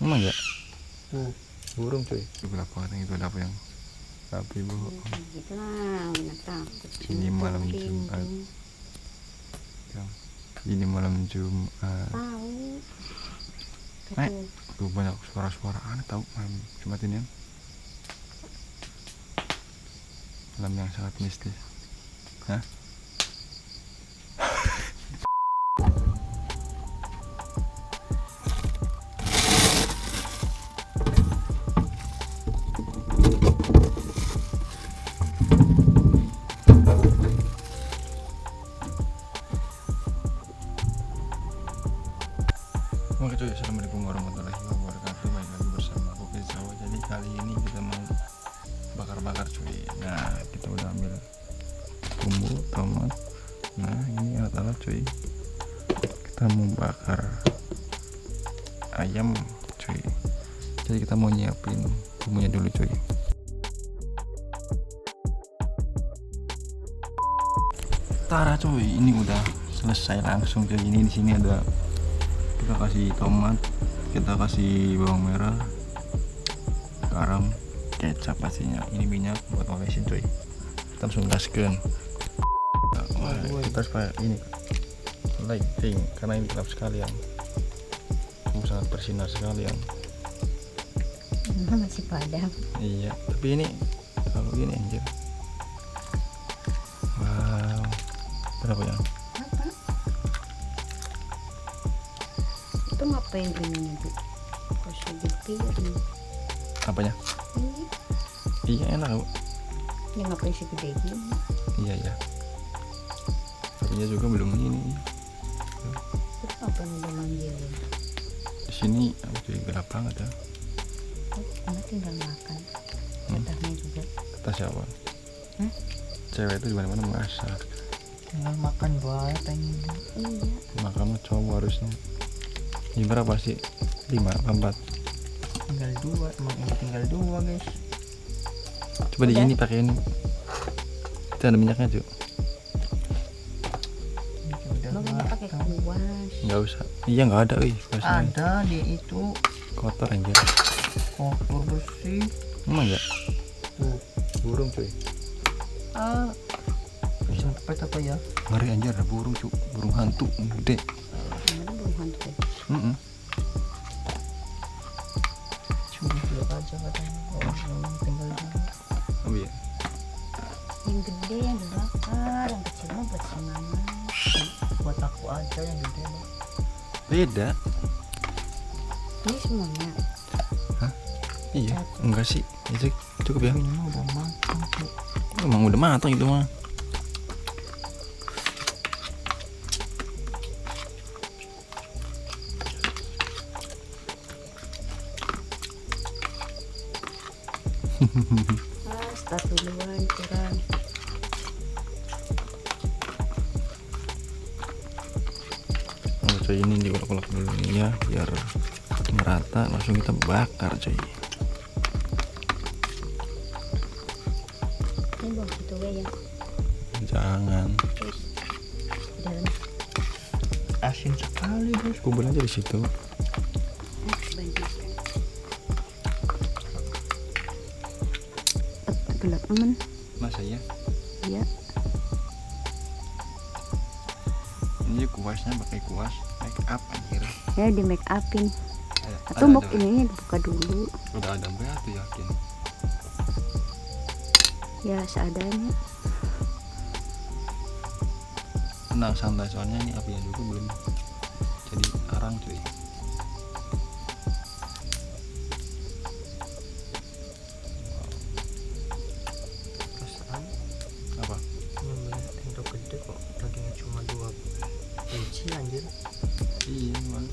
Emang ya? Burung cuy. Gelap banget itu, ada apa yang rapi bu? Itulah takut. Ini malam Jumat. Ini malam Jumat. Tahu. Tuh banyak suara-suara aneh tahu malam Jumat ini ya. Malam yang sangat mistis. Hah? Oke cuy, assalamualaikum warahmatullahi wabarakatuh. Balik lagi bersama aku Kezawa. Jadi kali ini kita mau bakar-bakar cuy. Nah, kita udah ambil bumbu, tomat. Nah, ini alat-alat cuy. Kita mau bakar ayam cuy. Jadi kita mau nyiapin bumbunya dulu cuy. Tara cuy, ini udah selesai langsung cuy. Ini di sini ada, kita kasih tomat, kita kasih bawang merah, garam, kecap pastinya. Ini minyak buat olesin cuy. Kita langsung gaskan. Kita harus pakai ini lighting karena ini gelap sekali ya. Sangat bersinar sekali ya. Masih padam. Iya, tapi ini kalau gini anjir. Wow, berapa ya? Apa? Itu ngapain ininya bu? Kasih di piring. Apanya? Ini. Iya enak bu. Ya ngapain sih gede gini? Iya ya. Tapinya juga belum ini. Terus apa yang udah manggilin? Di sini cuy gelap banget ya. Cuma tinggal makan. Ketahnya juga. Kata siapa? Hah? Cewek itu dimana-mana masak. Tinggal makan banget pengen. Iya. Makan cowok harusnya. Ini berapa sih? 5 apa 4? Tinggal 2. Emang ini tinggal 2 guys. Coba di ini pakai ini. Itu ada minyaknya cuy. Bang nggak pakai kuas. Nggak usah. Iya nggak ada kuasnya. Ada di itu Kotor anjir. kotor bersih. Emang ya? Tuh burung cuy. Bisa tempat apa ya? Ngeri anjir, ada burung cuy. Burung hantu gede. Ada burung hantu. Cuma lihat aja katanya. Oh, tinggal dulu. Oh iya. Yang gede yang dibakar, yang kecil mah buat si mama. Buat aku aja yang gede mah. Beda. Ini semuanya. Hah? Iya. Enggak sih. Itu cukup ya. Ini mah udah matang tuh. Emang udah matang itu mah. Start duluan kurang. Oh cuy, ini diulek-ulek dulu nih ya biar merata, langsung kita bakar cuy. Ini bawang gitu ya. Jangan. Terus dalam Asin sekali bos. Kumpul aja di situ. bandingkan. Gelap aman. Masa ya? Iya. Ini kuasnya pakai kuas make up anjir. Ya di make upin. Atau Ada, mau ada. ininya dibuka dulu. Udah ada berarti yakin. Ya seadanya. Tenang santai soalnya ini apinya juga belum jadi arang cuy. Perasaan Apa? nyembelih tendo gede kok dagingnya cuma 2 biji anjir. Iya emang.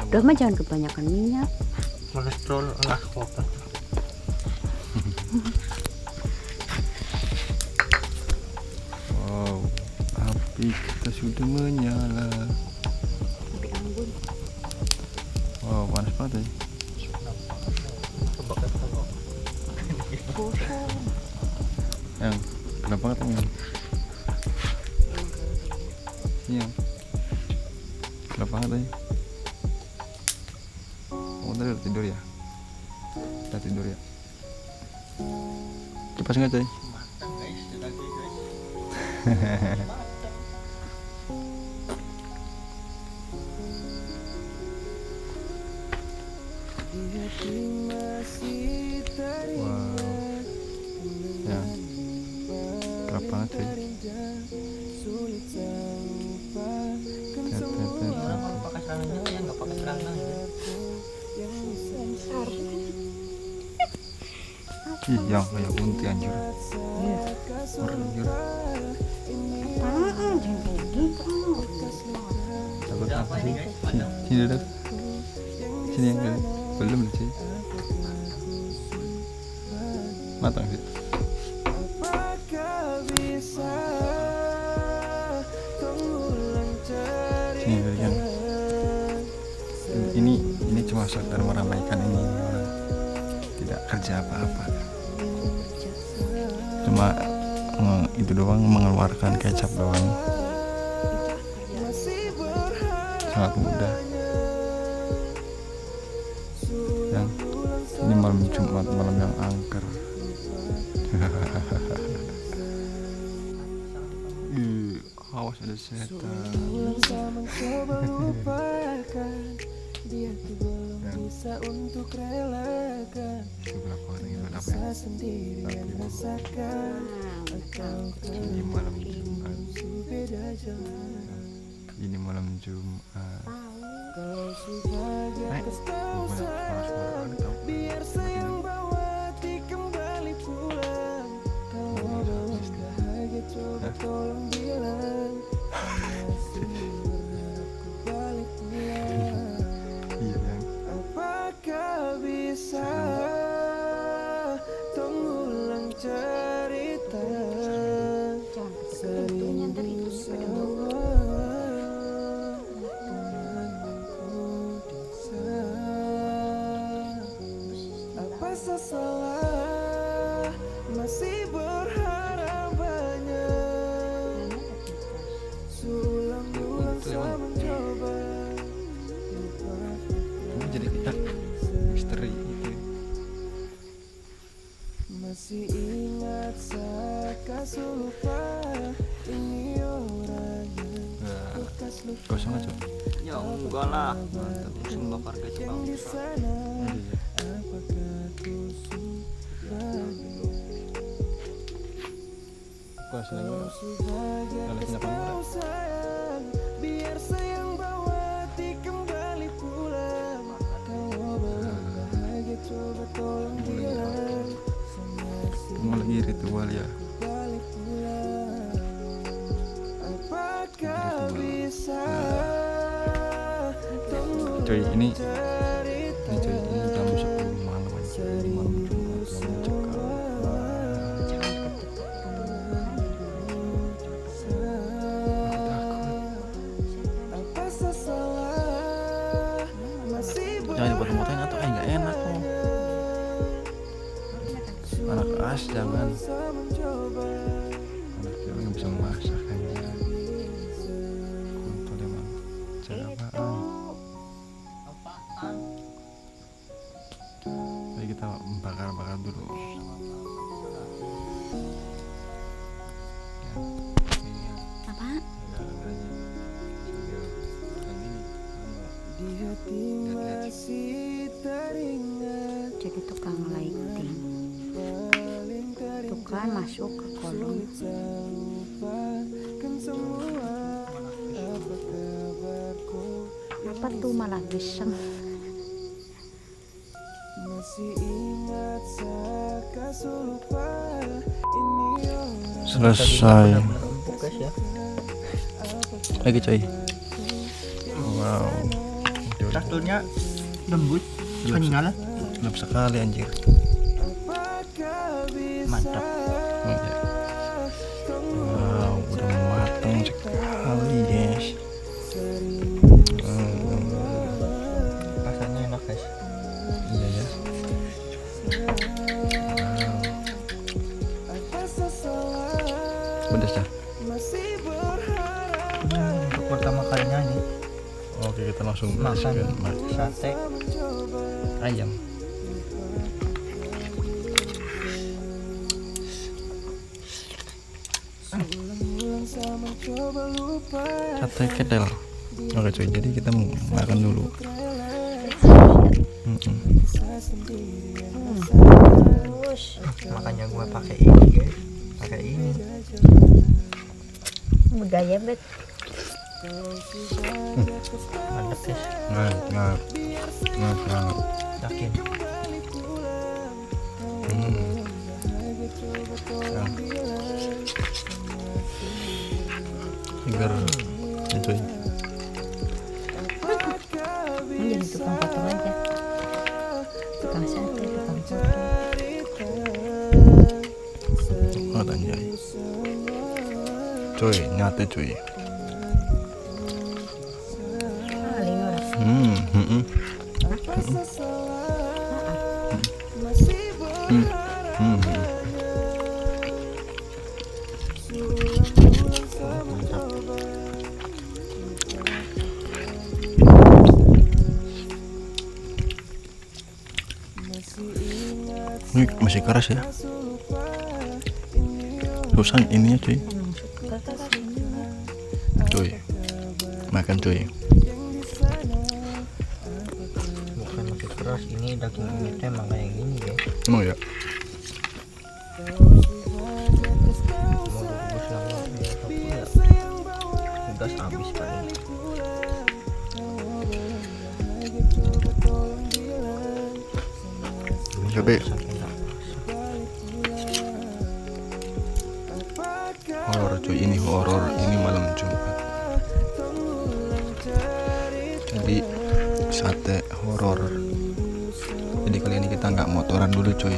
Udah mah jangan kebanyakan minyak. Kolesterol lah kota. Wow, api kita sudah menyala. Sampai anggun. Wow, panas banget ya. Coba kata kok. Gosong. Yang gelap banget ini. Iya. Gelap banget aja. udah tidur ya? Udah tidur ya? Kipas nggak coy? Matang guys, lagi guys. Wow, ya, kerap banget coy. Orang kalau pakai celana gitu ya nggak pakai celana gitu. Sensor. Ih, yang kayak unti anjir. Iya. Anjir. Apaan? Jangan kayak gitu. Takut Udah apa apa sih? ini guys? Sini, Padang. sini duduk. Sini yang kali. Belum sih. Matang sih. Sini kali kan. Ini cuma sekedar meramaikan ini orang tidak kerja apa-apa. Cuma itu doang, mengeluarkan kecap doang. Sangat mudah. Dan ini malam Jumat, malam yang angker. Awas ada setan. Dia tuh belum bisa untuk relakan Sebelah orang yang ada apa ya? rasa sendirian rasakan atau Ini malam Jumat. beda jalan. Ini malam Jumat. Kalau sebagai Nek, kau suara-suara ada tau? biar sayang bawa hati kembali pulang. Kalau belum bahagia coba tolong bilang masih berharap ku balik pulang. Iya kan? Apakah bisa mengulang cerita Jangan ketuk pintunya, ntar itu pada bau. Apa salah masih berharap banyak Sulang-ulang saya mencoba Ini jadi kita misteri itu. Masih ingat saat lupa ini orang yang Nah, bekas luka kosong aja. Ya enggak lah. Langsung bakar guys yang bang. di sana. Iya. Apakah ku sudah Pas lagi. sebagai Kalau punya kamera. kau sayang biar sayang bawa hati kembali pulang. Kalau belum bahagia coba tolong bilang Kamu lagi ritual ya? balik pulang. Apakah bisa Coy, ini cerita coy, ini jam 10 malam aja. Malam Jumat, malam cekal. Jangan ketuk apa salah masih Jangan dipotong-potongin atau nggak enak kok. Anak as jangan. mencoba Anak cewek yang bisa memasak aja. Kontol emang. Cara apaan? Apaan? Jadi kita bakar-bakar dulu. Ya, ini ya. Apaan? Gara-garanya. Sambil kan ini, di hati lihat-lihat. masih teringat Jadi tukang lighting. paling Tuh kan masuk ke kolom. terlupakan semua apa kabarku Apa tuh malah geseng? masih ingat saat lupa ini orang Selesai. Empuk guys ya. Lagi coy. Wow. Teksturnya lembut, kenyal. Lembut sekali anjir. Mantap. Ya. Wow, udah matang sekali guys. Rasanya enak guys. Iya ya. Pedas dah. Untuk pertama kalinya ini. Oke, kita langsung langsung makan masukin. sate ayam. Sate kedel. Oke cuy, jadi kita mau makan dulu. Terus Makanya gue pakai ini guys, pakai ini. budaya bet. Mantap guys, Nah, banget. yakin. Segar ya cuy. Jadi tukang foto aja. Tukang sate, tukang foto. Oh anjay. Cuy, nyate cuy. Ah, linoras. Ini masih keras ya. Susah ininya cuy. Cuy. Makan cuy. Bukan masih keras, ini daging ini emang kayak gini guys. Emang ya? Mau direbus lama ya, tapi ya udah habis paling. Tapi Saking enak. horor cuy, ini horor, ini malam Jumat. Jadi sate horor. Jadi kali ini kita nggak motoran dulu cuy.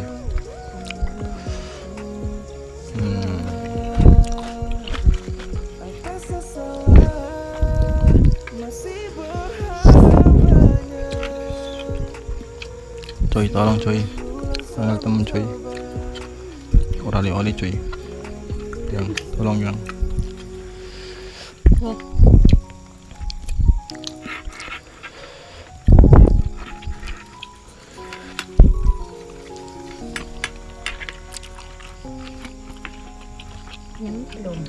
Cuy tolong cuy, panggil temen cuy. Oli cuy. Yang tolong yang. Yang belum.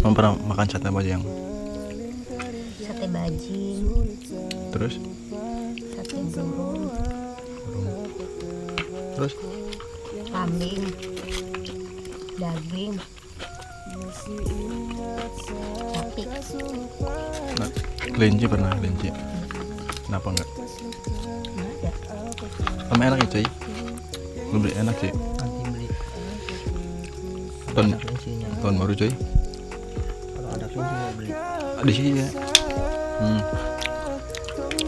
Kamu pernah makan sate apa aja yang? Sate bajing, Terus? sate burung, Terus? kambing, daging, sapi. Nah, kelinci pernah kelinci. Kenapa enggak? Nggak ada. Sama enak ya cuy. Lebih enak sih. Nanti beli Tahun ada kelincinya. tahun baru cuy. Kalau ada kelinci mau beli. Di sini ya.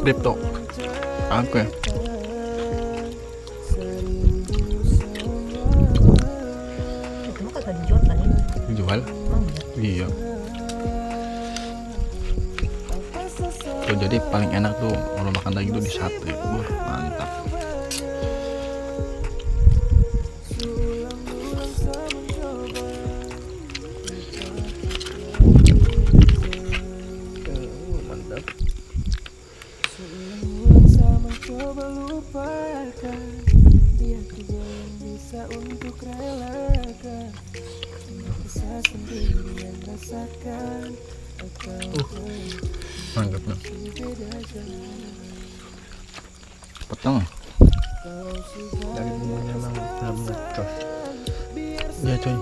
Kripto. Aku ya. Itu mah kagak dijual kali. Jual. Emang ya? Iya. Tuh, jadi paling enak tuh kalau makan daging tuh di sate. Wah, mantap. Mantap. Coba lupakan dia juga yang bisa untuk relakan bisa sendirian rasakan atau Mantap nah. beda jalan. Peteng. Dari bumbunya emang belum ngecos. Ya cuy.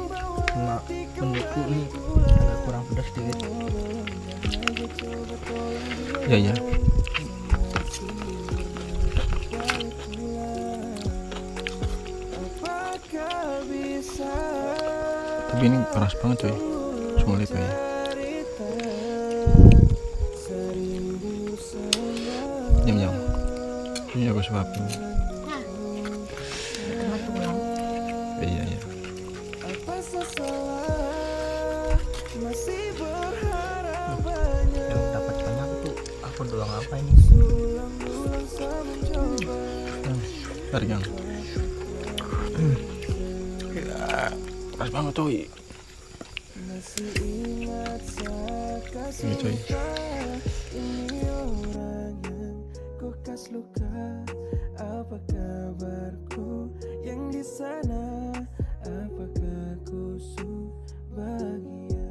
Cuma menurutku ini agak kurang pedas sedikit. Ya ya. Apakah bisa Tapi ini keras banget cuy. Sulit kayak. serindu Jam. Ini aku suapin. Itu mah tulang. Iya. apa sesalah masih berharap banyak Yang dapat banyak tuh aku doang apa ini? ulang saya mencoba Tarik yang. Keras banget cuy. Masih ingat saat kasih Ini, coy. lupa. Ini orang yang kau kas luka. Apa kabarku yang di sana? Apakah ku bahagia?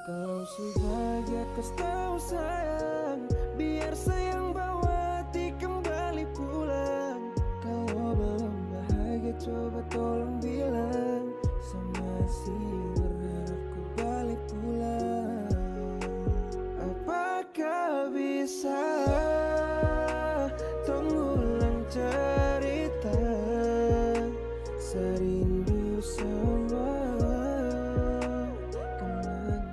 Kalau sebahagia kau tahu sayang, biar sayang bawa hati kembali pulang. Kalau belum bahagia coba tolong bilang. Saya masih berharap kau balik pulang. Apakah bisa ulang cerita serindu sama kenangan.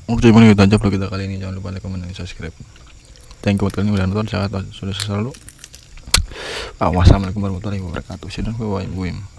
Oke, cuman itu aja vlog kita kali ini. Jangan lupa like, comment, dan subscribe. Thank you buat kalian yang udah nonton. Sehat, sudah selalu. Wassalamualaikum warahmatullahi wabarakatuh. Bye bye.